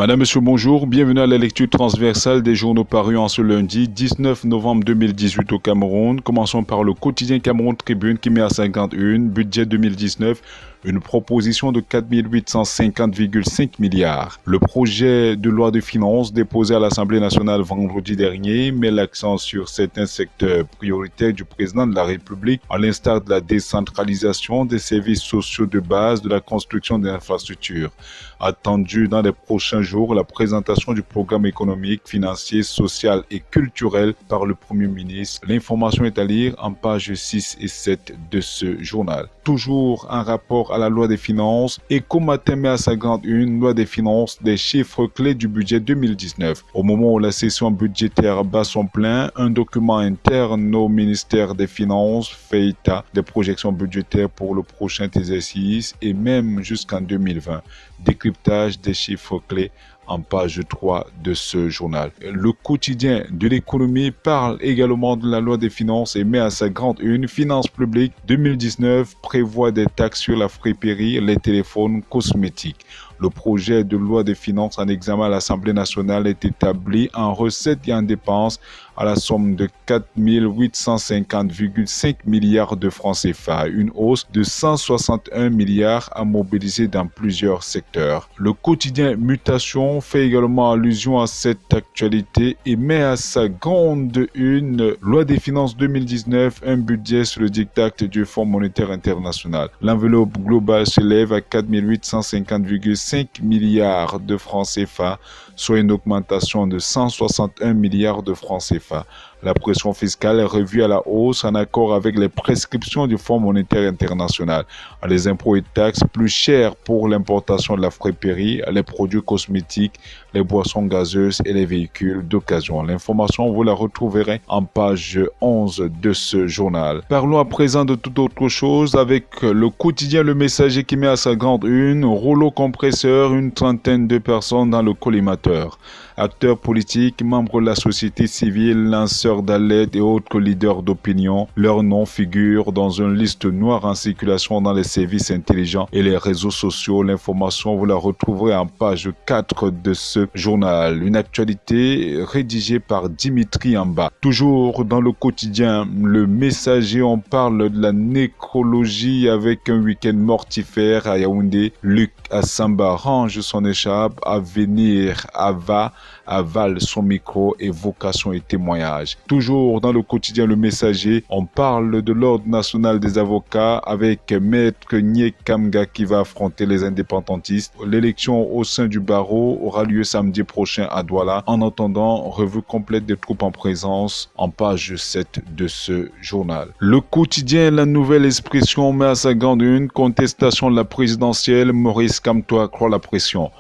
Madame, Monsieur, bonjour. Bienvenue à la lecture transversale des journaux parus en ce lundi 19 novembre 2018 au Cameroun. Commençons par le quotidien Cameroun Tribune qui met à 51, budget 2019, une proposition de 4 850,5 milliards. Le projet de loi de finances déposé à l'Assemblée nationale vendredi dernier met l'accent sur certains secteurs prioritaires du président de la République, à l'instar de la décentralisation des services sociaux de base, de la construction d'infrastructures. Attendu dans les prochains jours, la présentation du programme économique, financier, social et culturel par le Premier ministre. L'information est à lire en pages 6 et 7 de ce journal. Toujours un rapport à la loi des finances, Ecomatin met à sa grande une loi des finances des chiffres clés du budget 2019. Au moment où la session budgétaire bat son plein, un document interne au ministère des Finances fait état des projections budgétaires pour le prochain exercice et même jusqu'en 2020. Décryptage des chiffres clés en page 3 de ce journal. Le quotidien de l'économie parle également de la loi des finances et met à sa grande une Finances publiques 2019 prévoit des taxes sur la friperie, les téléphones cosmétiques. Le projet de loi des finances en examen à l'Assemblée nationale est établi en recettes et en dépenses à la somme de 4 850,5 milliards de francs CFA, une hausse de 161 milliards à mobiliser dans plusieurs secteurs. Le quotidien Mutation fait également allusion à cette actualité et met à sa grande une loi des finances 2019, un budget sur le diktat du Fonds monétaire international. L'enveloppe globale s'élève à 4 850,5 milliards de francs CFA, soit une augmentation de 161 milliards de francs CFA. La pression fiscale est revue à la hausse en accord avec les prescriptions du Fonds monétaire international. Les impôts et taxes plus chers pour l'importation de la friperie, les produits cosmétiques, les boissons gazeuses et les véhicules d'occasion. L'information, vous la retrouverez en page 11 de ce journal. Parlons à présent de toute autre chose avec le quotidien Le Messager qui met à sa grande une rouleau compresseur, une trentaine de personnes dans le collimateur. Acteurs politiques, membres de la société civile, lanceurs d'alerte et autres leaders d'opinion, leurs noms figurent dans une liste noire en circulation dans les services intelligents et les réseaux sociaux. L'information, vous la retrouverez en page 4 de ce journal. Une actualité rédigée par Dimitri Amba. Toujours dans le quotidien Le Messager, on parle de la nécrologie avec un week-end mortifère à Yaoundé. Luc Assamba range son écharpe à venir avale son micro et vocation et témoignage. Toujours dans le quotidien Le Messager, on parle de l'Ordre national des avocats avec Maître Nyek Kamga qui va affronter les indépendantistes. L'élection au sein du barreau aura lieu samedi prochain à Douala. En attendant, revue complète des troupes en présence en page 7 de ce journal. Le quotidien La Nouvelle Expression met à sa grande une contestation de la présidentielle. Maurice Kamto accroît la pression.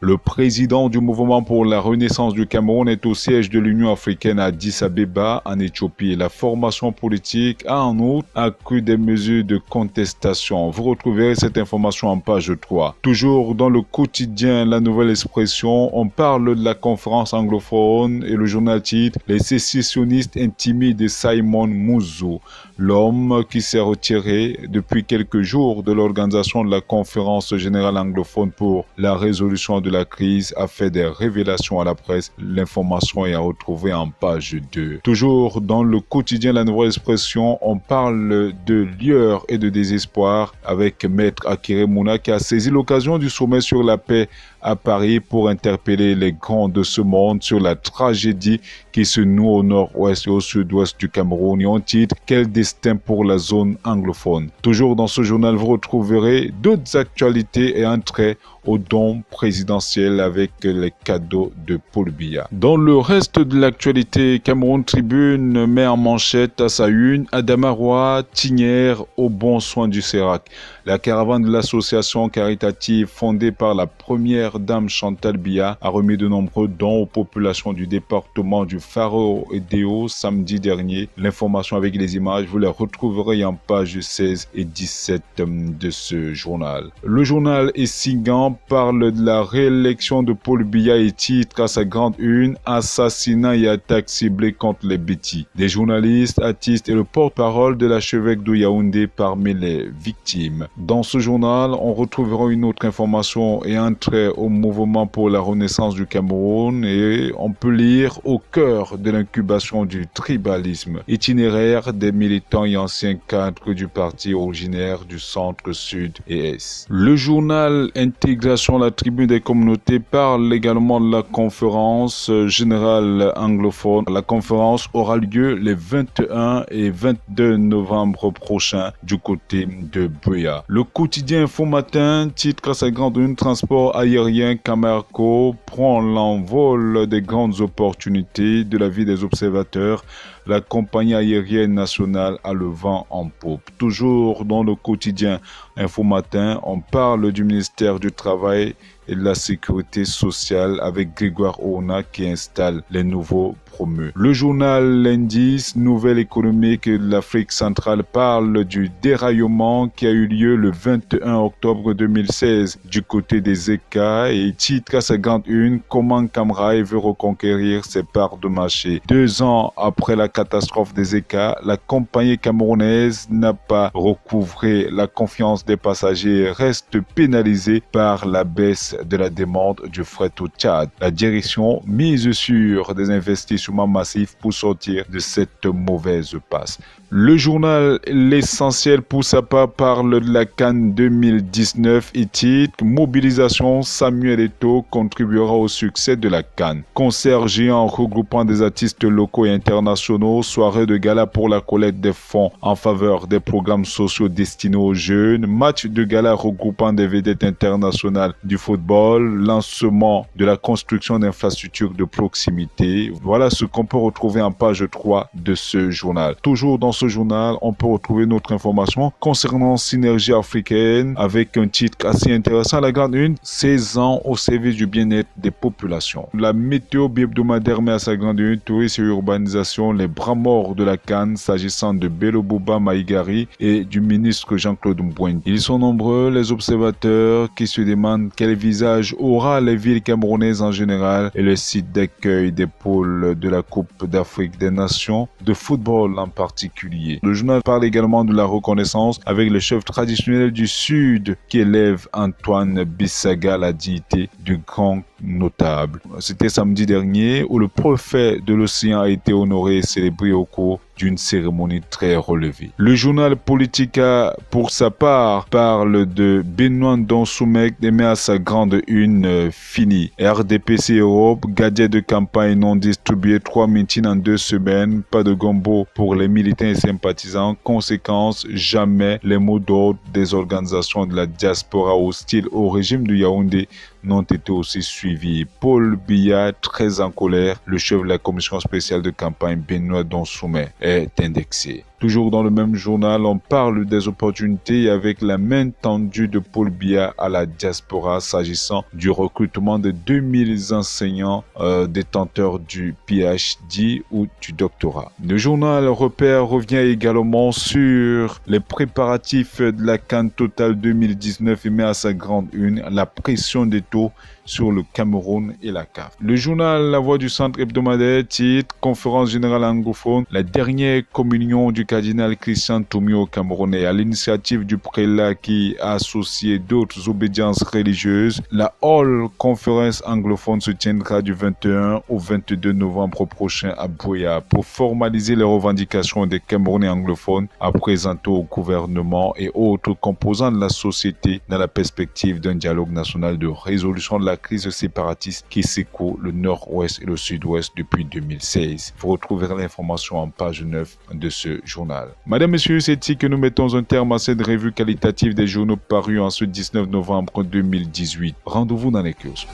Le président du mouvement pour la renaissance du Cameroun est au siège de l'Union africaine à Addis Abeba, en Éthiopie. La formation politique a en outre accru des mesures de contestation. Vous retrouverez cette information en page 3. Toujours dans le quotidien La Nouvelle Expression, on parle de la conférence anglophone et le journal titre « Les sécessionnistes intimident Simon Mouzou ». L'homme qui s'est retiré depuis quelques jours de l'organisation de la conférence générale anglophone pour la résolution de la crise a fait des révélations à la presse. L'information est à retrouver en page 2. Toujours dans le quotidien La Nouvelle Expression, on parle de lueur et de désespoir avec Maître Akire Mouna qui a saisi l'occasion du sommet sur la paix à Paris pour interpeller les grands de ce monde sur la tragédie qui se noue au nord-ouest et au sud-ouest du Cameroun. Et on titre « Quel destin pour la zone anglophone ». Toujours dans ce journal, vous retrouverez d'autres actualités et un trait au don présidentiel avec les cadeaux de Paul Biya. Dans le reste de l'actualité, Cameroun Tribune met en manchette à sa une Adama Roy, Tignière au bon soin du Sérac. La caravane de l'association caritative fondée par la première dame Chantal Biya a remis de nombreux dons aux populations du département du Faro et Déo samedi dernier. L'information avec les images, vous les retrouverez en page 16 et 17 de ce journal. Le journal Essingan parle de la réélection de Paul Biya et titre à sa grande une « Assassinat et attaque ciblée contre les bêtis ». Des journalistes, artistes et le porte-parole de l'archevêque de Yaoundé parmi les victimes. Dans ce journal, on retrouvera une autre information et un trait au mouvement pour la renaissance du Cameroun et on peut lire au cœur de l'incubation du tribalisme, itinéraire des militants et anciens cadres du parti originaire du centre, sud et est. Le journal Intégration, la tribune des communautés, parle également de la conférence générale anglophone. La conférence aura lieu les 21 et 22 novembre prochains du côté de Buea. Le quotidien Info Matin titre à sa grande une: transport aérien Camarco prend l'envol des grandes opportunités de la vie des observateurs. La compagnie aérienne nationale a le vent en poupe. Toujours dans le quotidien Info Matin, on parle du ministère du Travail et de la Sécurité sociale avec Grégoire Ouna qui installe les nouveaux promus. Le journal L'Indice, nouvelle économique de l'Afrique centrale, parle du déraillement qui a eu lieu le 21 octobre 2016 du côté des ECA et titre à sa grande une: comment Camrail veut reconquérir ses parts de marché. 2 ans après la catastrophe des ECA, la compagnie camerounaise n'a pas recouvré la confiance des passagers et reste pénalisée par la baisse de la demande du fret au Tchad. La direction mise sur des investissements massifs pour sortir de cette mauvaise passe. Le journal L'Essentiel pour sa part parle de la CAN 2019 et titre: mobilisation, Samuel Eto'o contribuera au succès de la CAN. Concert géant regroupant des artistes locaux et internationaux, soirée de gala pour la collecte des fonds en faveur des programmes sociaux destinés aux jeunes, match de gala regroupant des vedettes internationales du football, lancement de la construction d'infrastructures de proximité. Voilà ce qu'on peut retrouver en page 3 de ce journal. Toujours dans ce journal, on peut retrouver notre information concernant Synergie africaine avec un titre assez intéressant. La grande une: 16 ans au service du bien-être des populations. La météo hebdomadaire met à sa grande une: tourisme et urbanisation, les bras morts de la CAN s'agissant de Bello Bouba Maïgari et du ministre Jean-Claude Mbouin. Ils sont nombreux les observateurs qui se demandent quel visage aura les villes camerounaises en général et le site d'accueil des pôles de la Coupe d'Afrique des Nations de football en particulier. Le journal parle également de la reconnaissance avec le chef traditionnel du Sud qui élève Antoine Bissaga à la dignité du grand notable. C'était samedi dernier où le préfet de l'Océan a été honoré et célébré au cours d'une cérémonie très relevée. Le journal Politica, pour sa part, parle de Benoît Donsoumek et met à sa grande une finie. RDPC Europe, gadget de campagne non distribué, 3 meetings en 2 semaines, pas de gombo pour les militants et sympathisants. Conséquence, jamais les mots d'ordre des organisations de la diaspora hostiles au régime de Yaoundé n'ont été aussi suivis. Paul Biya, très en colère, le chef de la commission spéciale de campagne Benoît Donsoumet est indexé. Toujours dans le même journal, on parle des opportunités avec la main tendue de Paul Biya à la diaspora s'agissant du recrutement de 2000 enseignants détenteurs du PhD ou du doctorat. Le journal Repère revient également sur les préparatifs de la CAN Total 2019 et met à sa grande une la pression des taux sur le Cameroun et la CAF. Le journal La Voix du Centre hebdomadaire titre: conférence générale anglophone, la dernière communion du cardinal Christian Tomio Camerounais à l'initiative du prélat qui a associé d'autres obédiences religieuses. La All Conference anglophone se tiendra du 21 au 22 novembre prochain à Buea pour formaliser les revendications des Camerounais anglophones à présenter au gouvernement et autres composants de la société dans la perspective d'un dialogue national de résolution de la crise séparatiste qui secoue le nord-ouest et le sud-ouest depuis 2016. Vous retrouverez l'information en page 9 de ce journal. Madame, Messieurs, c'est ici que nous mettons un terme à cette revue qualitative des journaux parus en ce 19 novembre 2018. Rendez-vous dans les kiosques.